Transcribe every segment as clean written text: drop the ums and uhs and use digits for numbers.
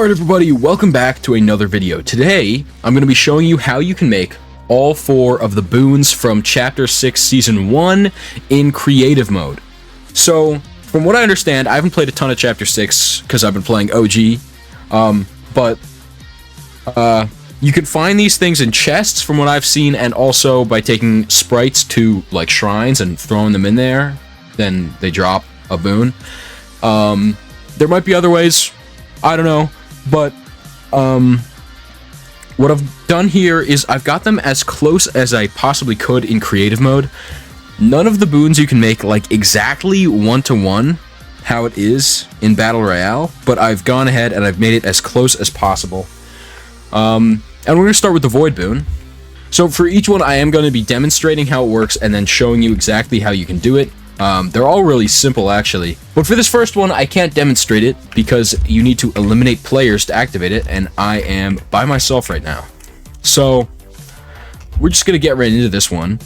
Alright everybody, welcome back to another video. Today, I'm going to be showing you how you can make all 4 of the boons from Chapter 6 Season 1 in creative mode. So, from what I understand, I haven't played a ton of Chapter 6 because I've been playing OG, but you can find these things in chests from what I've seen, and also by taking sprites to like shrines and throwing them in there, then they drop a boon. There might be other ways, I don't know, but what I've done here is I've got them as close as I possibly could in creative mode. None of the boons you can make like exactly one-to-one how it is in Battle Royale, but I've gone ahead and I've made it as close as possible. And we're going to start with the Void boon. So for each one, I am going to be demonstrating how it works and then showing you exactly how you can do it. They're all really simple, actually. But for this first one, I can't demonstrate it because you need to eliminate players to activate it, and I am by myself right now. So, we're just going to get right into this one.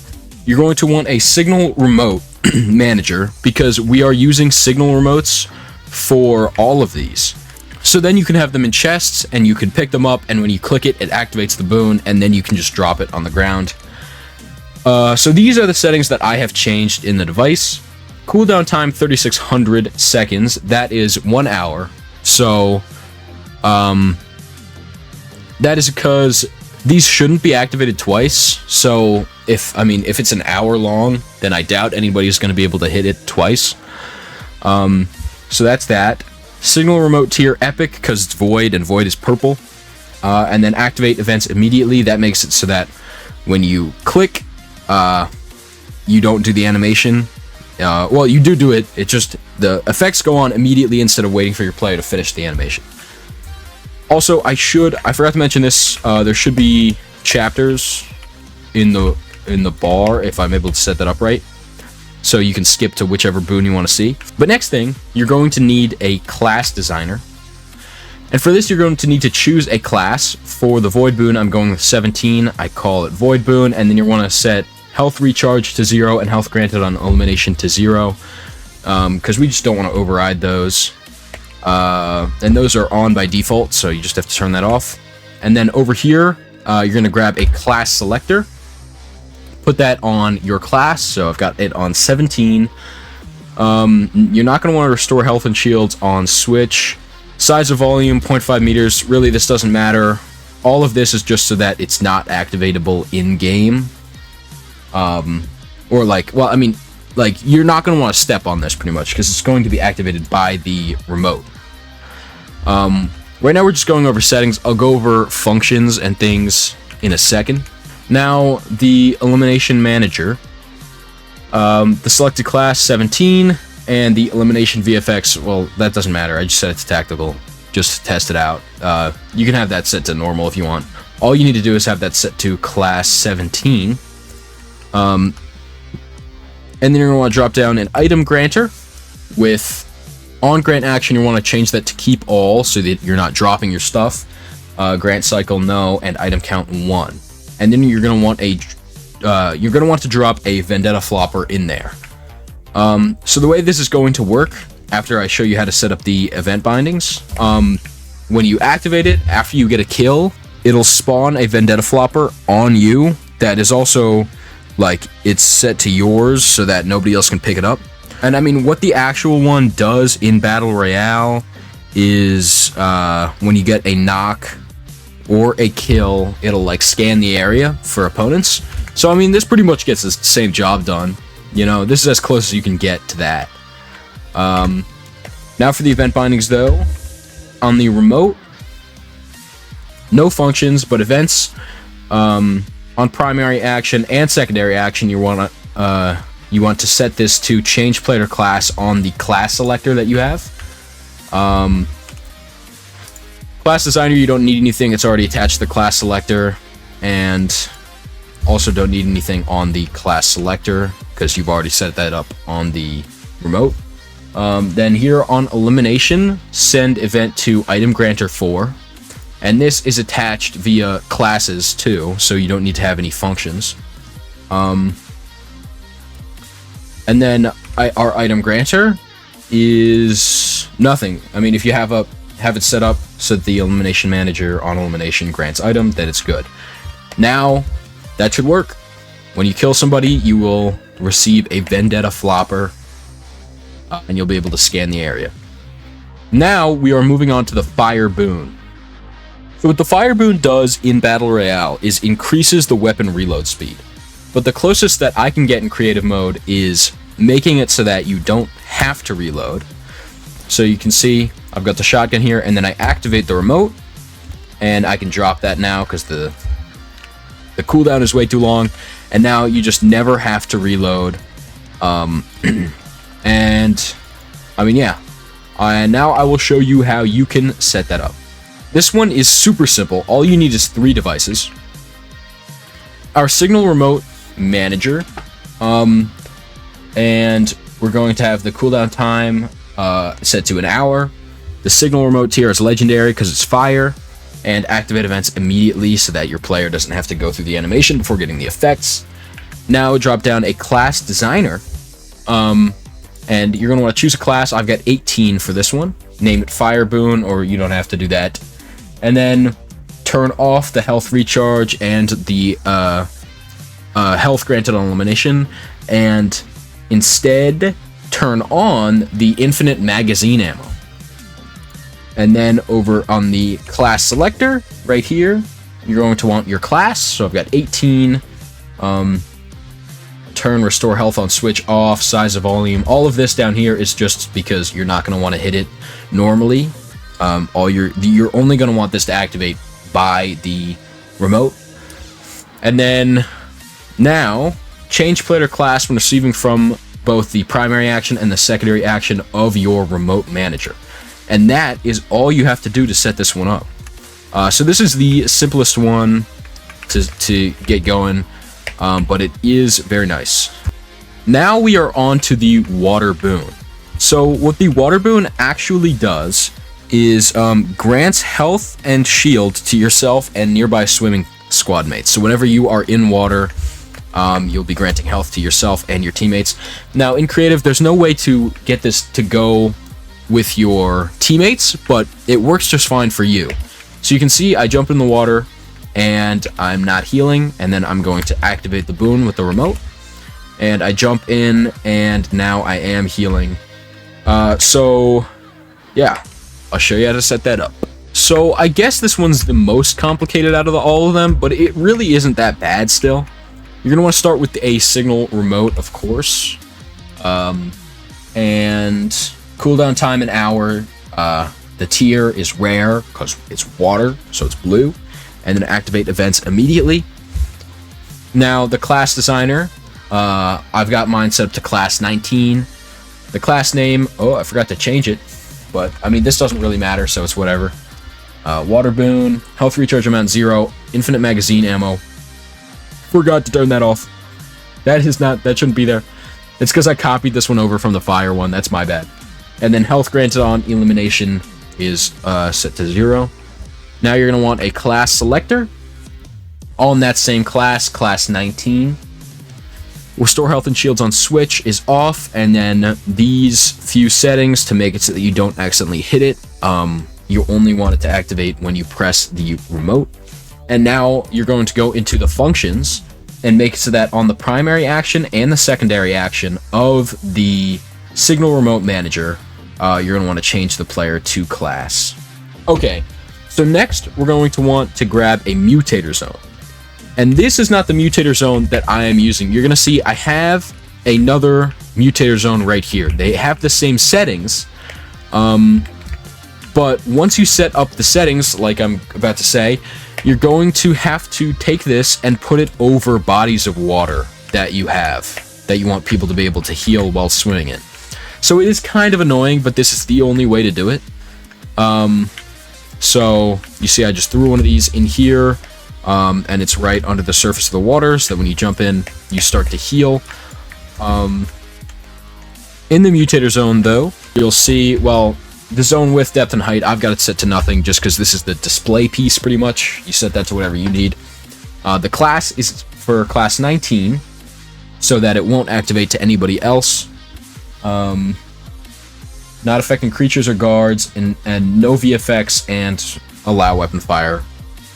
You're going to want a Signal Remote Manager because we are using Signal Remotes for all of these. So then you can have them in chests, and you can pick them up, and when you click it, it activates the boon, and then you can just drop it on the ground. So these are the settings that I have changed in the device. Cooldown time 3600 seconds. That is 1 hour. So that is because these shouldn't be activated twice. So if it's an hour long, then I doubt anybody's going to be able to hit it twice. So that's that. Signal Remote Tier Epic because it's Void and Void is purple. And then activate events immediately. That makes it so that when you click, you don't do the animation. Well, you do it, it just, the effects go on immediately instead of waiting for your player to finish the animation. Also, I forgot to mention this, there should be chapters in the bar if I'm able to set that up right. So you can skip to whichever boon you want to see. But next thing, you're going to need a class designer. And for this, you're going to need to choose a class. For the Void boon, I'm going with 17. I call it Void boon, and then you want to set health recharge to 0 and health granted on elimination to 0, because we just don't want to override those. And those are on by default, so you just have to turn that off. And then over here, you're going to grab a class selector. Put that on your class, so I've got it on 17. You're not going to want to restore health and shields on switch. Size of volume, 0.5 meters. Really, this doesn't matter. All of this is just so that it's not activatable in-game. Or like, well, you're not going to want to step on this pretty much because it's going to be activated by the remote. Right now we're just going over settings. I'll go over functions and things in a second. Now, the Elimination Manager. The selected class, 17. And the elimination VFX, well, that doesn't matter. I just set it to tactical, just to test it out. You can have that set to normal if you want. All you need to do is have that set to class 17. And then you're going to want to drop down an item granter. With on grant action, you want to change that to keep all so that you're not dropping your stuff. Grant cycle, no, and item count 1. And then you're going to want to drop a Vendetta Flopper in there. So the way this is going to work, after I show you how to set up the event bindings, when you activate it, after you get a kill, it'll spawn a Vendetta Flopper on you that is also, like, it's set to yours so that nobody else can pick it up. And what the actual one does in Battle Royale is, when you get a knock or a kill, it'll, like, scan the area for opponents. So, this pretty much gets the same job done. You know, this is as close as you can get to that. Now for the event bindings, though. On the remote, no functions, but events. On primary action and secondary action, you want to set this to change player class on the class selector that you have. Class designer, you don't need anything. It's already attached to the class selector. And also don't need anything on the class selector because you've already set that up on the remote. Then here on elimination, send event to item granter 4. And this is attached via classes too, so you don't need to have any functions. And then our item granter is nothing. If you have have it set up so that the elimination manager on elimination grants item, then it's good. Now, that should work. When you kill somebody, you will receive a Vendetta Flopper, and you'll be able to scan the area. Now, we are moving on to the Fire Boon. So what the Fire Boon does in Battle Royale is increases the weapon reload speed. But the closest that I can get in creative mode is making it so that you don't have to reload. So you can see I've got the shotgun here, and then I activate the remote, and I can drop that now because the cooldown is way too long, and now you just never have to reload. And I mean, yeah. And now I will show you how you can set that up. This one is super simple. All you need is 3 devices. Our signal remote manager, and we're going to have the cooldown time set to an hour. The signal remote tier is legendary because it's fire, and activate events immediately so that your player doesn't have to go through the animation before getting the effects. Now drop down a class designer, and you're going to want to choose a class. I've got 18 for this one. Name it Fire Boon, or you don't have to do that. And then turn off the health recharge and the health granted on elimination, and instead turn on the infinite magazine ammo. And then over on the class selector right here, you're going to want your class. So I've got 18. Turn restore health on switch off, size of volume. All of this down here is just because you're not going to want to hit it normally. You're only going to want this to activate by the remote. And then now change player class when receiving from both the primary action and the secondary action of your remote manager. And that is all you have to do to set this one up. So this is the simplest one to get going, but it is very nice. Now we are on to the Water Boon. So what the Water Boon actually does is grants health and shield to yourself and nearby swimming squad mates. So whenever you are in water, you'll be granting health to yourself and your teammates. Now in creative, there's no way to get this to go with your teammates, but it works just fine for you. So you can see I jump in the water and I'm not healing, and then I'm going to activate the boon with the remote, and I jump in and now I am healing. So yeah, I'll show you how to set that up. So I guess this one's the most complicated out of all of them, but it really isn't that bad still. You're gonna want to start with a signal remote, of course, and cooldown time an hour. The tier is rare because it's water, so it's blue, and then activate events immediately. Now the class designer, I've got mine set up to class 19. The class name, oh, I forgot to change it, but I mean this doesn't really matter, so it's whatever. Water Boon, health recharge amount 0, infinite magazine ammo. Forgot to turn that off. That shouldn't be there. It's because I copied this one over from the fire one. That's my bad. And then health granted on elimination is set to 0. Now you're going to want a class selector on that same class, class 19. Restore health and shields on switch is off, and then these few settings to make it so that you don't accidentally hit it. You only want it to activate when you press the remote. And now you're going to go into the functions and make it so that on the primary action and the secondary action of the signal remote manager, you're going to want to change the player to class. Okay, so next we're going to want to grab a mutator zone. And this is not the mutator zone that I am using. You're going to see I have another mutator zone right here. They have the same settings, but once you set up the settings, like I'm about to say, you're going to have to take this and put it over bodies of water that you have, that you want people to be able to heal while swimming in. So it is kind of annoying, but this is the only way to do it. So you see I just threw one of these in here, and it's right under the surface of the water, so that when you jump in, you start to heal. In the mutator zone, though, you'll see, well, the zone width, depth, and height, I've got it set to nothing, just because this is the display piece, pretty much. You set that to whatever you need. The class is for class 19, so that it won't activate to anybody else. not affecting creatures or guards, and no VFX, and allow weapon fire.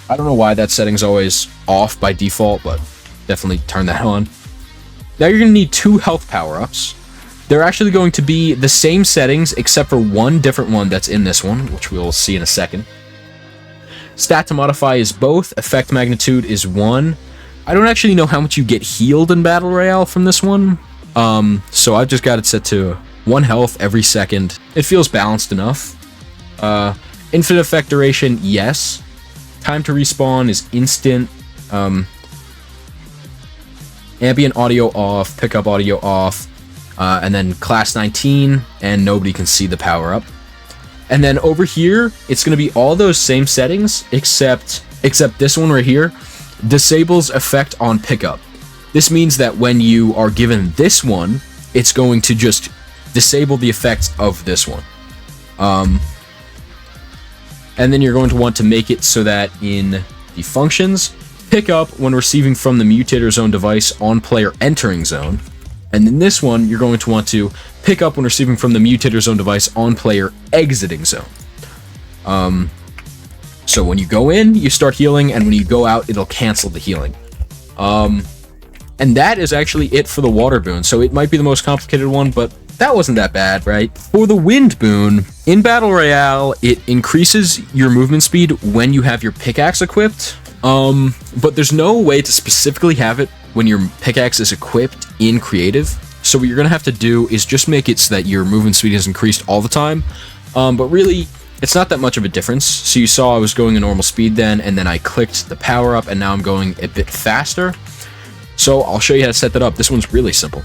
I don't know why that setting's always off by default, but definitely turn that on. Now you're going to need 2 health power-ups. They're actually going to be the same settings, except for one different one that's in this one, which we'll see in a second. Stat to modify is both. Effect magnitude is 1. I don't actually know how much you get healed in Battle Royale from this one, so I've just got it set to 1 health every second. It feels balanced enough. Infinite effect duration, yes. Time to respawn is instant. Ambient audio off, pickup audio off, and then class 19, and nobody can see the power-up. And then over here, it's going to be all those same settings, except this one right here, disables effect on pickup. This means that when you are given this one, it's going to just disable the effects of this one. And then you're going to want to make it so that in the functions, pick up when receiving from the mutator zone device on player entering zone. And in this one, you're going to want to pick up when receiving from the mutator zone device on player exiting zone. So when you go in, you start healing, and when you go out, it'll cancel the healing. And that is actually it for the water boon. So it might be the most complicated one, but that wasn't that bad, right? For the wind boon, in Battle Royale, it increases your movement speed when you have your pickaxe equipped. But there's no way to specifically have it when your pickaxe is equipped in creative. So what you're going to have to do is just make it so that your movement speed is increased all the time. But really, it's not that much of a difference. So you saw I was going a normal speed then, and then I clicked the power up, and now I'm going a bit faster. So I'll show you how to set that up. This one's really simple.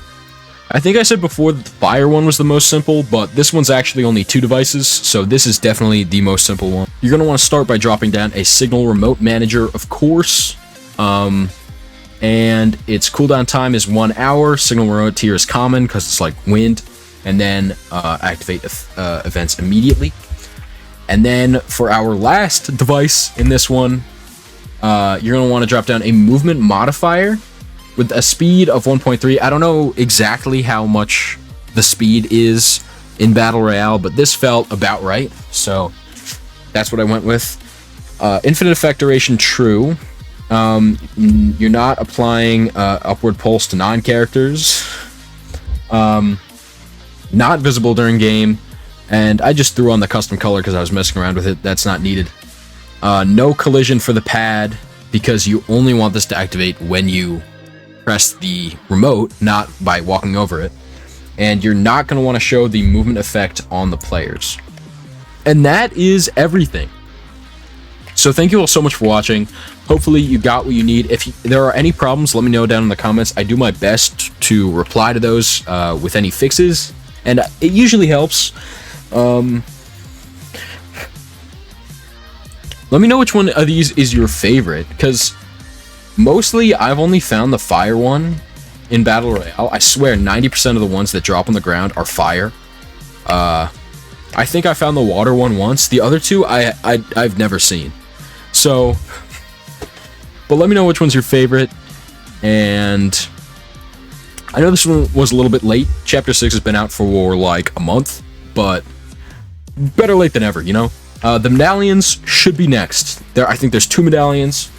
I think I said before that the fire one was the most simple, but this one's actually only 2 devices, so this is definitely the most simple one. You're going to want to start by dropping down a signal remote manager, of course, and its cooldown time is 1 hour. Signal remote tier is common because it's like wind, and then activate events immediately. And then for our last device in this one, you're going to want to drop down a movement modifier with a speed of 1.3. I don't know exactly how much the speed is in Battle Royale, but this felt about right, so that's what I went with. Infinite effect duration, true. You're not applying upward pulse to non-characters. Not visible during game, and I just threw on the custom color because I was messing around with it. That's not needed. No collision for the pad, because you only want this to activate when you press the remote, not by walking over it. And you're not going to want to show the movement effect on the players. And that is everything. So thank you all so much for watching. Hopefully you got what you need. If there are any problems, let me know down in the comments. I do my best to reply to those with any fixes, and it usually helps. Let me know which one of these is your favorite, because mostly I've only found the fire one in Battle Royale. I swear 90% of the ones that drop on the ground are fire. I think I found the water one once. The other 2 I've never seen. So, but let me know which one's your favorite. And I know this one was a little bit late. Chapter 6 has been out for like a month, but better late than ever, you know? The medallions should be next. I think there's 2 medallions.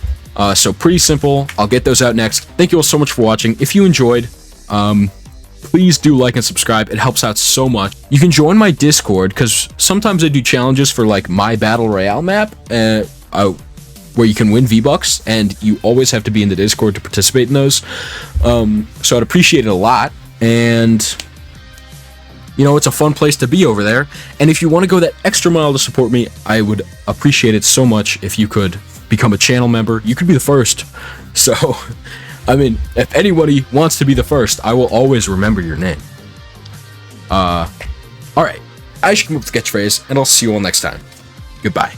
So pretty simple. I'll get those out next. Thank you all so much for watching. If you enjoyed, please do like and subscribe. It helps out so much. You can join my Discord, because sometimes I do challenges for like my Battle Royale map, where you can win V-Bucks, and you always have to be in the Discord to participate in those. So I'd appreciate it a lot. And you know, it's a fun place to be over there. And if you want to go that extra mile to support me, I would appreciate it so much if you could become a channel member. You could be the first. So, I mean, if anybody wants to be the first, I will always remember your name. Alright. I should come up with the catchphrase, and I'll see you all next time. Goodbye.